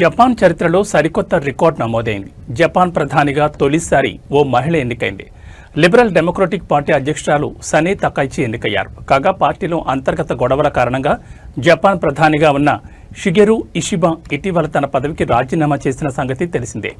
Japan చరిత్రలో సరికొత్త record నమోదైంది. జపాన్ ప్రధానిగా తొలిసారి ఓ మహిళ ఎన్నికైంది. లిబరల్ డెమోక్రటిక్ పార్టీ అధ్యక్షురాలు సనే తకైచి ఎన్నికయ్యారు. కాగా పార్టీలో అంతర్గత గొడవల కారణంగా జపాన్ ప్రధానిగా ఉన్న షిగెరు ఇషిబా ఇటీవల తన పదవికి రాజీనామా చేసిన సంగతి తెలిసిందే.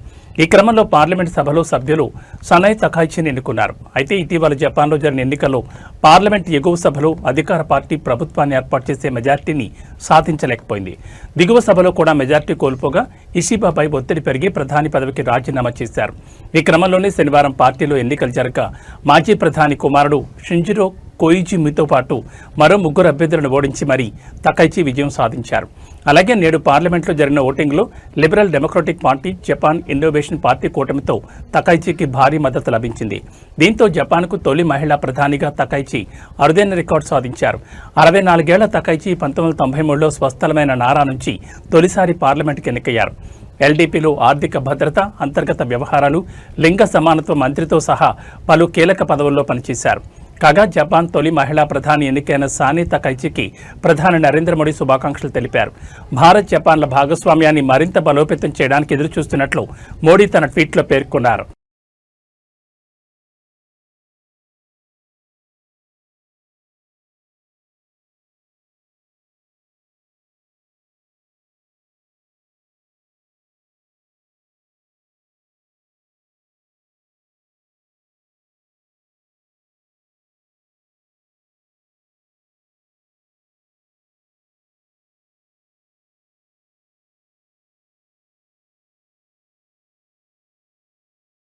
ఈ క్రమంలో పార్లమెంట్ సభలో సభ్యులు సనే తకైచిని ఎన్నుకున్నారు. అయితే ఇటీవల జపాన్లో జరిగిన ఎన్నికల్లో పార్లమెంట్ ఎగువ సభలో అధికార పార్టీ ప్రభుత్వాన్ని ఏర్పాటు చేసే మెజార్టీని సాధించలేకపోయింది. దిగువ సభలో కూడా మెజార్టీ కోల్పోగా ఇషిబాపై ఒత్తిడి పెరిగి ప్రధాని పదవికి రాజీనామా చేశారు. ఈ క్రమంలోనే శనివారం పార్టీలో ఎన్నికలు జరగక మాజీ ప్రధాని కుమారుడు షింజిరో కోయిజీమితో పాటు మరో ముగ్గురు అభ్యర్థులను ఓడించి మరీ తకైచి విజయం సాధించారు. అలాగే నేడు పార్లమెంట్లో జరిగిన ఓటింగ్లో liberal democratic party, Japan innovation party కూటమితో తకైచికి భారీ మద్దతు లభించింది. దీంతో జపాన్కు తొలి మహిళా ప్రధానిగా తకైచి అరుదైన రికార్డు సాధించారు. 64 ఏళ్ల తకైచి 1993లో స్వస్థలమైన నారా నుంచి తొలిసారి పార్లమెంటుకి ఎన్నికయ్యారు. ఎల్డీపీలో ఆర్థిక భద్రత, అంతర్గత వ్యవహారాలు, లింగ సమానత్వ మంత్రితో సహా పలు కీలక పదవుల్లో పనిచేశారు. కాగా జపాన్ తొలి మహిళా ప్రధాని ఎన్నికైన సనే తకైచికి ప్రధాని నరేంద్ర మోడీ శుభాకాంక్షలు తెలిపారు. భారత్, జపాన్ల భాగస్వామ్యాన్ని మరింత బలోపేతం చేయడానికి ఎదురుచూస్తున్నట్లు మోడీ తన ట్వీట్లో పేర్కొన్నారు.